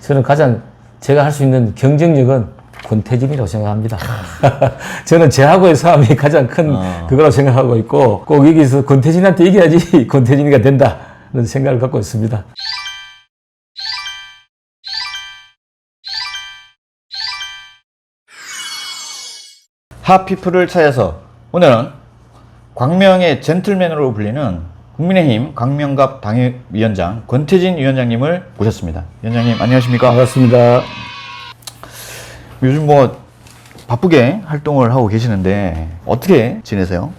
저는 가장 제가 할 수 있는 경쟁력은 권태진이라고 생각합니다. 저는 제하고의 싸움이 가장 큰 그거라고 생각하고 있고 꼭 여기서 권태진한테 이겨야지 권태진이가 된다는 생각을 갖고 있습니다. 핫피플을 찾아서 오늘은 광명의 젠틀맨으로 불리는 국민의힘 광명갑 당협위원장 권태진 위원장님을 모셨습니다. 위원장님 안녕하십니까? 반갑습니다. 요즘 뭐 바쁘게 활동을 하고 계시는데 어떻게 지내세요?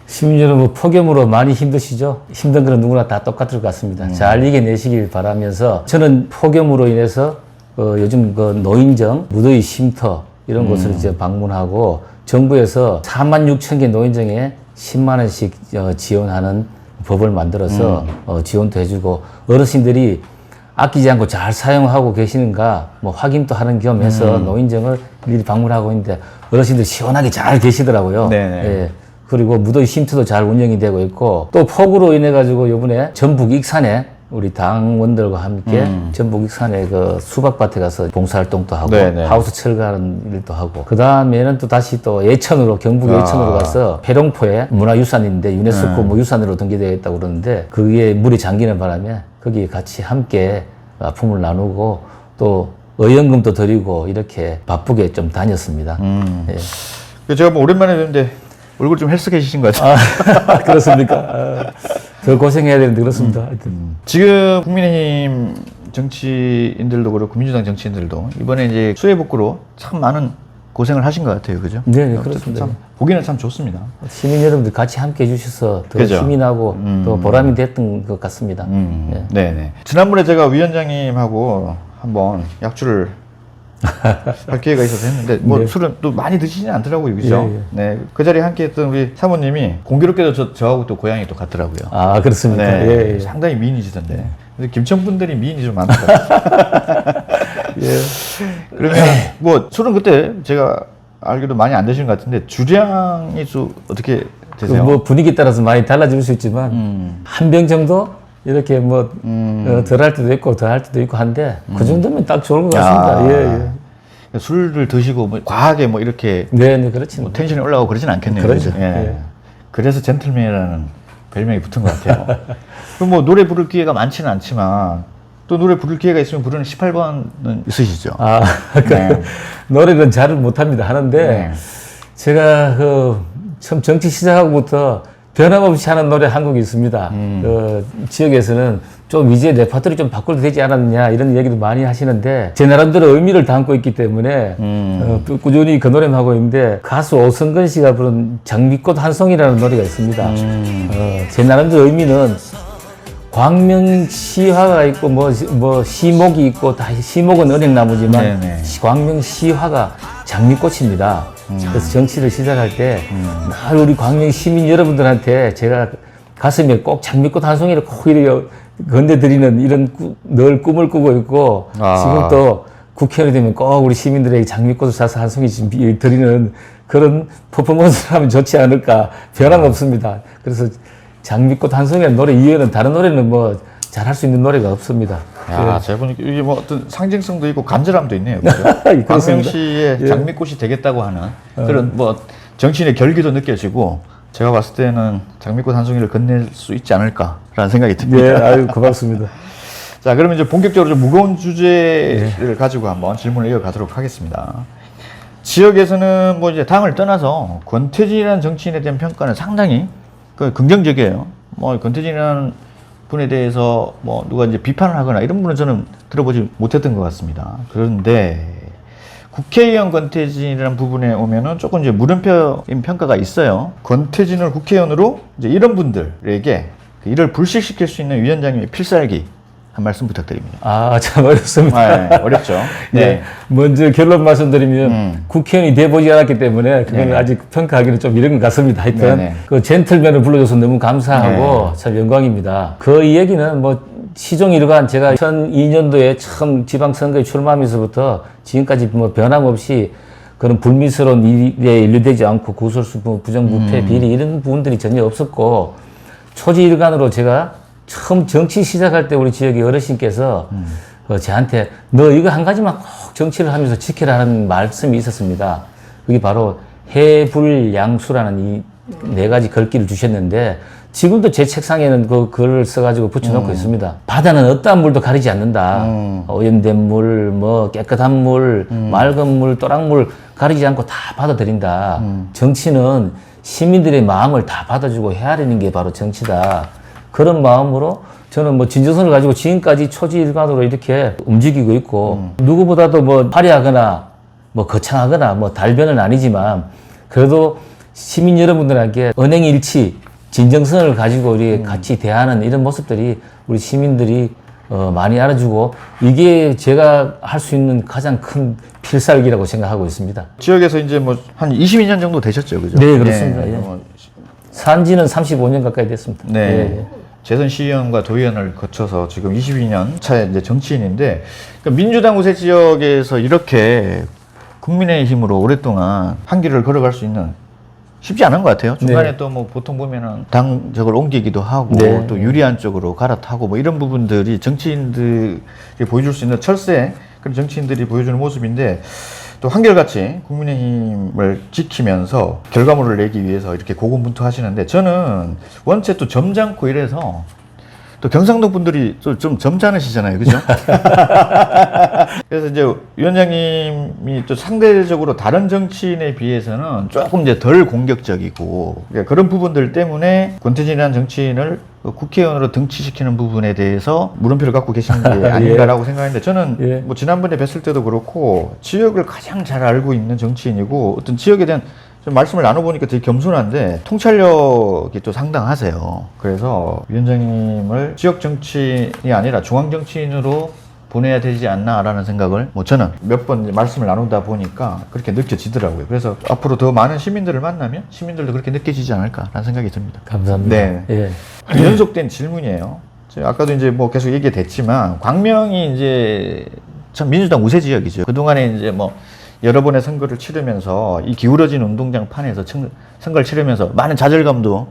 시민 여러분 폭염으로 많이 힘드시죠? 힘든 거는 누구나 다 똑같을 것 같습니다. 잘 이겨내시길 바라면서 저는 폭염으로 인해서 요즘 그 노인정, 무더위 쉼터 이런 곳을 이제 방문하고 정부에서 46,000개 노인정에 10만 원씩 지원하는 법을 만들어서 지원도 해주고 어르신들이 아끼지 않고 잘 사용하고 계시는가 뭐 확인도 하는 겸 해서 노인정을 미리 방문하고 있는데 어르신들 시원하게 잘 계시더라고요. 예. 그리고 무더위 쉼터도 잘 운영이 되고 있고 또 폭우로 인해 가지고 이번에 전북 익산에 우리 당원들과 함께 전북 익산에 그 수박밭에 가서 봉사활동도 하고 하우스 철거하는 일도 하고 그 다음에는 또 다시 또 예천으로 경북 예천으로 가서 해롱포에 문화유산인데 유네스코 뭐 유산으로 등재되어 있다고 그러는데 그게 물이 잠기는 바람에 거기 같이 함께 아픔을 나누고 또 의연금도 드리고 이렇게 바쁘게 좀 다녔습니다. 예. 제가 뭐 오랜만에 뵙는데 얼굴 좀 헬스케지신 것 같아요. 그렇습니까? 더 고생해야 되는데 그렇습니다. 하여튼. 지금 국민의힘 정치인들도 그렇고 민주당 정치인들도 이번에 이제 수해복구로 참 많은 고생을 하신 것 같아요. 그죠? 네, 그렇습니다. 참 보기는 참 좋습니다. 시민 여러분들 같이 함께 해주셔서 더 그죠? 힘이 나고 더 보람이 됐던 것 같습니다. 네네. 지난번에 제가 위원장님하고 한번 약주를 할 기회가 있어서 했는데 뭐 술은 또 많이 드시진 않더라고요. 그죠? 네. 그 자리에 함께 했던 우리 사모님이 공교롭게도 저하고 또 고향이 또 같더라고요. 아, 그렇습니까? 네. 상당히 미인이시던데. 근데 김천분들이 미인이 좀 많더라고요. 그러면 뭐 술은 그때 제가 알기로 많이 안 드시는 것 같은데 주량이 좀 어떻게 되세요? 뭐 분위기 따라서 많이 달라질 수 있지만 한 병 정도 이렇게 뭐 덜 할 때도 있고 더 할 때도 있고 한데 그 정도면 딱 좋은 것 같습니다. 예. 술을 드시고 뭐 과하게 뭐 이렇게 네, 그렇지. 뭐 텐션이 올라가고 그러진 않겠네요. 그렇죠. 예. 예. 그래서 젠틀맨이라는 별명이 붙은 것 같아요. 그럼 뭐 노래 부를 기회가 많지는 않지만 또 노래 부를 기회가 있으면 부르는 18번은 있으시죠? 아, 노래는 잘 못합니다. 하는데 제가 처음 정치 시작하고부터 변함없이 하는 노래 한 곡이 있습니다. 그 지역에서는 좀 이제 레퍼토리 좀 바꿔도 되지 않았느냐 이런 얘기도 많이 하시는데 제 나름대로 의미를 담고 있기 때문에 꾸준히 그 노래는 하고 있는데 가수 오성근 씨가 부른 장미꽃 한 송이라는 노래가 있습니다. 제 나름대로 의미는 광명시화가 있고 뭐 시목이 있고 다 시목은 은행나무지만 광명시화가 장미꽃입니다. 그래서 정치를 시작할 때 늘 우리 광명 시민 여러분들한테 제가 가슴에 꼭 장미꽃 한 송이를 꼭 이렇게 건네드리는 이런 늘 꿈을 꾸고 있고 지금 또 국회의원이 되면 꼭 우리 시민들에게 장미꽃을 사서 한 송이 드리는 그런 퍼포먼스를 하면 좋지 않을까. 변함없습니다. 그래서 장미꽃 한 송이라는 노래 이외에는 다른 노래는 뭐 잘할 수 있는 노래가 없습니다. 야, 제가 보니까 이게 뭐 어떤 상징성도 있고 간절함도 있네요. 그렇죠? 광명시의 장미꽃이 되겠다고 하는 그런 뭐 정치인의 결기도 느껴지고 제가 봤을 때는 장미꽃 한 송이를 건넬 수 있지 않을까라는 생각이 듭니다. 네, 아유, 고맙습니다. 자, 그러면 이제 본격적으로 좀 무거운 주제를 가지고 한번 질문을 이어가도록 하겠습니다. 지역에서는 뭐 이제 당을 떠나서 권태진이라는 정치인에 대한 평가는 상당히 긍정적이에요. 뭐 권태진이라는 분에 대해서 뭐 누가 이제 비판을 하거나 이런 분은 저는 들어보지 못했던 것 같습니다. 그런데 국회의원 권태진이라는 부분에 오면은 조금 이제 물음표인 평가가 있어요. 권태진을 국회의원으로 이제 이런 분들에게 일을 불식시킬 수 있는 위원장님의 필살기 한 말씀 부탁드립니다. 아, 참 어렵습니다. 네, 어렵죠. 네. 먼저 결론 말씀드리면 국회의원이 돼보지 않았기 때문에 그건 아직 평가하기는 좀 이른 것 같습니다. 하여튼 그 젠틀맨을 불러줘서 너무 감사하고 참 영광입니다. 그 얘기는 뭐 시종일관 제가 2002년도에 처음 지방선거에 출마하면서부터 지금까지 뭐 변함없이 그런 불미스러운 일에 연루되지 않고 구설수, 부정부패, 비리 이런 부분들이 전혀 없었고 초지일관으로 제가 처음 정치 시작할 때 우리 지역의 어르신께서 저한테 너 이거 한 가지만 꼭 정치를 하면서 지키라는 말씀이 있었습니다. 그게 바로 해불양수라는 이 네 가지 글귀를 주셨는데 지금도 제 책상에는 그 글을 써가지고 붙여놓고 있습니다. 바다는 어떠한 물도 가리지 않는다. 오염된 물, 뭐 깨끗한 물, 맑은 물, 또랑물 가리지 않고 다 받아들인다. 정치는 시민들의 마음을 다 받아주고 헤아리는 게 바로 정치다. 그런 마음으로 저는 뭐 진정성을 가지고 지금까지 초지일관으로 이렇게 움직이고 있고 누구보다도 뭐 화려하거나 뭐 거창하거나 뭐 달변은 아니지만 그래도 시민 여러분들에게 언행일치, 진정성을 가지고 우리 같이 대하는 이런 모습들이 우리 시민들이 많이 알아주고 이게 제가 할 수 있는 가장 큰 필살기라고 생각하고 있습니다. 지역에서 이제 뭐 한 22년 정도 되셨죠, 그죠? 네, 그렇습니다. 네. 예. 산지는 35년 가까이 됐습니다. 네. 예, 예. 재선 시의원과 도의원을 거쳐서 지금 22년 차 이제 정치인인데 그러니까 민주당 우세 지역에서 이렇게 국민의힘으로 오랫동안 한 길을 걸어갈 수 있는 쉽지 않은 것 같아요. 중간에 네. 또 뭐 보통 보면은 당적을 옮기기도 하고 네. 또 유리한 쪽으로 갈아타고 뭐 이런 부분들이 정치인들이 보여줄 수 있는 철새 그런 정치인들이 보여주는 모습인데 또 한결같이 국민의힘을 지키면서 결과물을 내기 위해서 이렇게 고군분투하시는데 저는 원체 또 점잖고 이래서 또 경상도 분들이 좀 점잖으시잖아요, 그죠? 그래서 이제 위원장님이 또 상대적으로 다른 정치인에 비해서는 조금 이제 덜 공격적이고 그러니까 그런 부분들 때문에 권태진이라는 정치인을 국회의원으로 등치시키는 부분에 대해서 물음표를 갖고 계시는 게 아닌가라고 생각했는데 저는 뭐 지난번에 뵀을 때도 그렇고 지역을 가장 잘 알고 있는 정치인이고 어떤 지역에 대한 좀 말씀을 나눠보니까 되게 겸손한데 통찰력이 또 상당하세요. 그래서 위원장님을 지역 정치인이 아니라 중앙 정치인으로 보내야 되지 않나라는 생각을 뭐 저는 몇 번 말씀을 나누다 보니까 그렇게 느껴지더라고요. 그래서 앞으로 더 많은 시민들을 만나면 시민들도 그렇게 느껴지지 않을까라는 생각이 듭니다. 감사합니다. 네. 예. 연속된 질문이에요. 제가 아까도 이제 뭐 계속 얘기됐지만 광명이 이제 참 민주당 우세 지역이죠. 그동안에 이제 뭐 여러 번의 선거를 치르면서 이 기울어진 운동장 판에서 선거를 치르면서 많은 좌절감도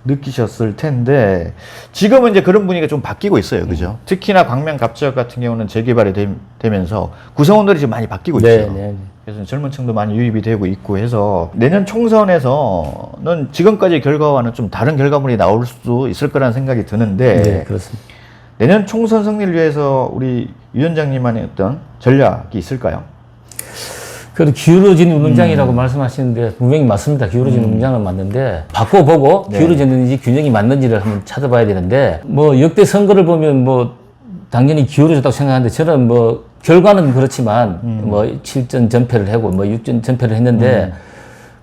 느끼셨을 텐데 지금은 이제 그런 분위기가 좀 바뀌고 있어요, 그죠? 특히나 광명 갑지역 같은 경우는 재개발이 되면서 구성원들이 지금 많이 바뀌고 네, 있어요. 네. 그래서 젊은 층도 많이 유입이 되고 있고 해서 내년 총선에서는 지금까지 결과와는 좀 다른 결과물이 나올 수도 있을 거라는 생각이 드는데 네, 그렇습니다. 내년 총선 승리를 위해서 우리 위원장님만의 어떤 전략이 있을까요? 그래도 기울어진 운동장이라고 말씀하시는데 분명히 맞습니다. 기울어진 운동장은 맞는데 바꿔보고 네. 기울어졌는지 균형이 맞는지를 한번 찾아봐야 되는데 뭐 역대 선거를 보면 뭐 당연히 기울어졌다고 생각하는데 저는 뭐 결과는 그렇지만 뭐 7전 전패를 하고 뭐 6전 전패를 했는데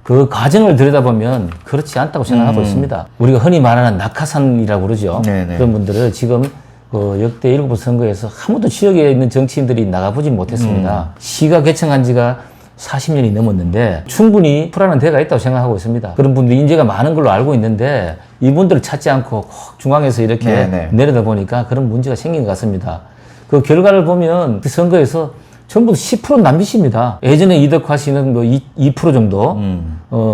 그 과정을 들여다보면 그렇지 않다고 생각하고 있습니다. 우리가 흔히 말하는 낙하산이라고 그러죠. 네네. 그런 분들을 지금 역대 7번 선거에서 한 번도 지역에 있는 정치인들이 나가보지 못했습니다. 시가 개청한 지가 40년이 넘었는데 충분히 풀하는 데가 있다고 생각하고 있습니다. 그런 분들이 인재가 많은 걸로 알고 있는데 이분들을 찾지 않고 꼭 중앙에서 이렇게 네네. 내려다 보니까 그런 문제가 생긴 것 같습니다. 그 결과를 보면 그 선거에서 전부 10% 남짓입니다. 예전에 이덕화 씨는 뭐 2% 정도,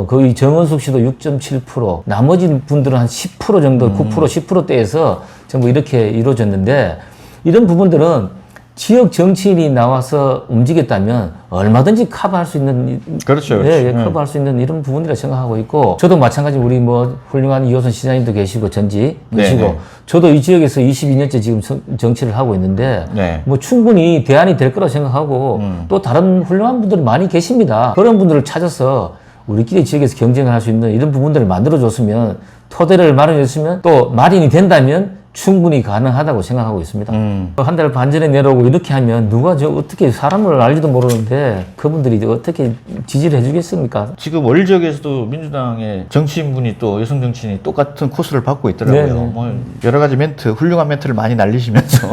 거의 정원숙 씨도 6.7%, 나머지 분들은 한 10% 정도, 9%, 10%대에서 전부 이렇게 이루어졌는데 이런 부분들은 지역 정치인이 나와서 움직였다면 얼마든지 커버할 수 있는 그렇죠. 예, 커버할 수 있는 이런 부분이라 생각하고 있고 저도 마찬가지 우리 뭐 훌륭한 이호선 시장님도 계시고 전지 계시고 네네. 저도 이 지역에서 22년째 지금 정치를 하고 있는데 네. 뭐 충분히 대안이 될 거라고 생각하고 또 다른 훌륭한 분들이 많이 계십니다. 그런 분들을 찾아서 우리끼리 지역에서 경쟁을 할 수 있는 이런 부분들을 만들어줬으면 토대를 마련해줬으면 또 마련이 된다면 충분히 가능하다고 생각하고 있습니다. 한 달 반 전에 내려오고 이렇게 하면 누가 저 어떻게 사람을 알지도 모르는데 그분들이 어떻게 지지를 해주겠습니까? 지금 월 지역에서도 민주당의 정치인분이 또 여성 정치인이 똑같은 코스를 받고 있더라고요. 네네. 뭐 여러 가지 멘트, 훌륭한 멘트를 많이 날리시면서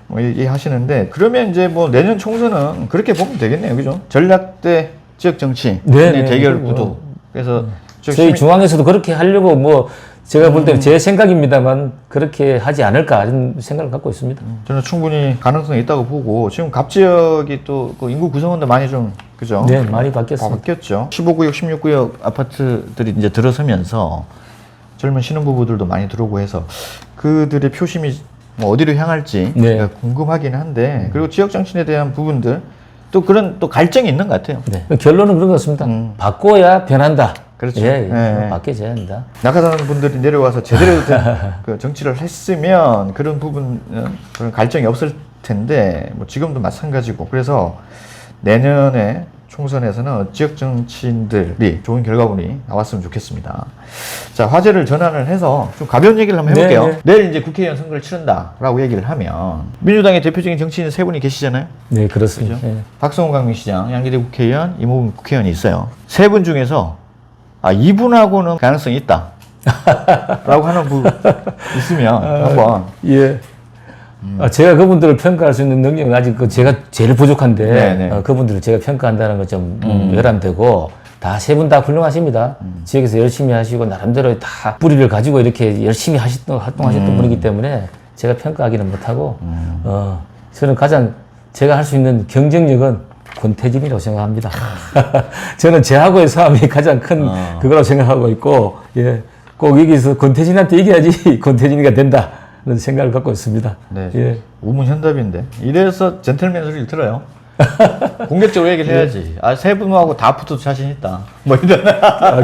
뭐 얘기하시는데 그러면 이제 뭐 내년 총선은 그렇게 보면 되겠네요, 그죠? 전략 대 지역 정치인의 네네. 대결 구도. 그래서 저희 중앙에서도 그렇게 하려고 뭐 제가 볼 때는 제 생각입니다만 그렇게 하지 않을까 이런 생각을 갖고 있습니다. 저는 충분히 가능성이 있다고 보고 지금 갑 지역이 또 그 인구 구성원도 많이 좀 그죠? 네, 많이 바뀌었습니다. 바뀌었죠. 15구역, 16구역 아파트들이 이제 들어서면서 젊은 신혼부부들도 많이 들어오고 해서 그들의 표심이 뭐 어디로 향할지 네. 궁금하긴 한데 그리고 지역 정치에 대한 부분들 또 그런 또 갈증이 있는 것 같아요. 네. 결론은 그런 것 같습니다. 바꿔야 변한다. 그렇죠. 예, 예. 바뀌어야 한다. 낙하산 분들이 내려와서 제대로 된 그 정치를 했으면 그런 부분 그런 갈증이 없을 텐데 뭐 지금도 마찬가지고 그래서 내년에 총선에서는 지역 정치인들이 좋은 결과물이 나왔으면 좋겠습니다. 자, 화제를 전환을 해서 좀 가벼운 얘기를 한번 해볼게요. 네, 네. 내일 이제 국회의원 선거를 치른다라고 얘기를 하면 민주당의 대표적인 정치인 세 분이 계시잖아요. 네, 그렇습니다. 그죠? 예. 박성훈 강민시장, 양기대 국회의원, 이모분 국회의원이 있어요. 세 분 중에서 이분하고는 가능성이 있다. 라고 하는 분 있으면 한번. 예. 제가 그분들을 평가할 수 있는 능력은 아직 제가 제일 부족한데 네네. 그분들을 제가 평가한다는 건 좀 외람되고 다 세 분 다 훌륭하십니다. 지역에서 열심히 하시고 나름대로 다 뿌리를 가지고 이렇게 열심히 활동하셨던 분이기 때문에 제가 평가하기는 못하고 저는 가장 제가 할 수 있는 경쟁력은 권태진이라고 생각합니다. 저는 제하고의 싸움이 가장 큰 그거라고 생각하고 있고 예, 꼭 여기서 권태진한테 이겨야지 권태진이가 된다. 그런 생각을 갖고 있습니다. 네. 예. 우문현답인데. 이래서 젠틀맨 소리를 들어요. 공격적으로 얘기를 해야지. 세 분하고 다 붙어도 자신 있다. 뭐 이런.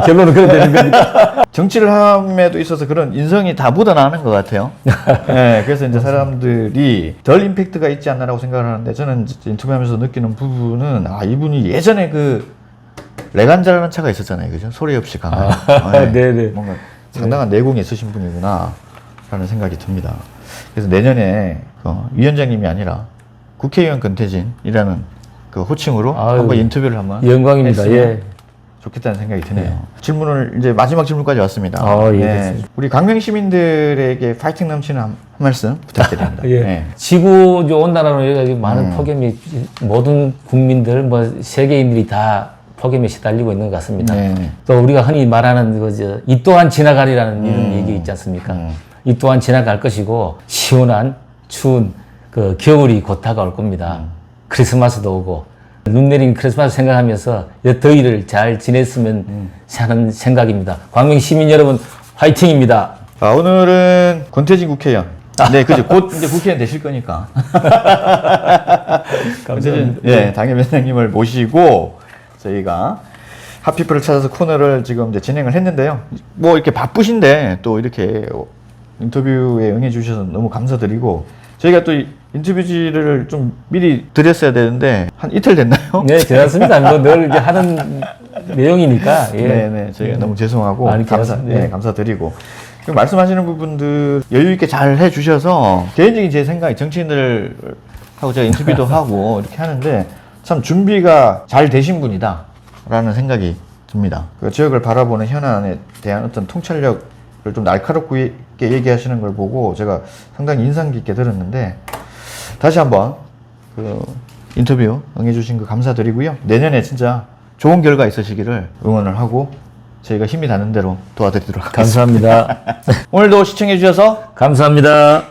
결론은 그래 되는 겁니다. 정치를 함에도 있어서 그런 인성이 다 묻어나는 것 같아요. 네, 그래서 이제 사람들이 덜 임팩트가 있지 않나라고 생각을 하는데 저는 인터뷰하면서 느끼는 부분은 이분이 예전에 그 레간자라는 차가 있었잖아요. 그죠? 소리 없이 강한. 네네. 뭔가 상당한 내공이 있으신 분이구나. 라는 생각이 듭니다. 그래서 내년에 위원장님이 아니라 국회의원 권태진이라는 그 호칭으로 한번 인터뷰를 한번 영광입니다. 했으면 예. 좋겠다는 생각이 드네요. 질문을 이제 마지막 질문까지 왔습니다. 예, 네. 됐습니다. 우리 강명 시민들에게 파이팅 넘치는 한 말씀 부탁드립니다. 예. 네. 지구 온난화로 여러 많은 폭염이 모든 국민들 뭐 세계인들이 다 폭염에 시달리고 있는 것 같습니다. 네. 또 우리가 흔히 말하는 이 또한 지나가리라는 이런 얘기 있지 않습니까? 이 또한 지나갈 것이고 시원한 추운 그 겨울이 곧 다가올 겁니다. 크리스마스도 오고 눈 내린 크리스마스 생각하면서 이 더위를 잘 지냈으면 하는 생각입니다. 광명 시민 여러분 화이팅입니다. 오늘은 권태진 국회의원. 네, 그죠. 곧 이제 국회의원 되실 거니까. 권태진 당협위원장님을 모시고 저희가 핫피플을 찾아서 코너를 지금 이제 진행을 했는데요. 뭐 이렇게 바쁘신데 또 이렇게 인터뷰에 응해주셔서 너무 감사드리고 저희가 또 인터뷰지를 좀 미리 드렸어야 되는데 한 이틀 됐나요? 네, 괜찮습니다. 뭐 늘 이제 하는 내용이니까. 예. 네, 저희가 너무 죄송하고 아니, 네. 감사드리고 그리고 말씀하시는 부분들 여유 있게 잘 해주셔서 개인적인 제 생각이 정치인들하고 제가 인터뷰도 하고 이렇게 하는데 참 준비가 잘 되신 분이다라는 생각이 듭니다. 그 지역을 바라보는 현안에 대한 어떤 통찰력을 좀 날카롭게 얘기하시는 걸 보고 제가 상당히 인상 깊게 들었는데 다시 한번 그 인터뷰 응해주신 거 감사드리고요. 내년에 진짜 좋은 결과 있으시기를 응원을 하고 저희가 힘이 닿는 대로 도와드리도록 하겠습니다. 감사합니다. 오늘도 시청해주셔서 감사합니다.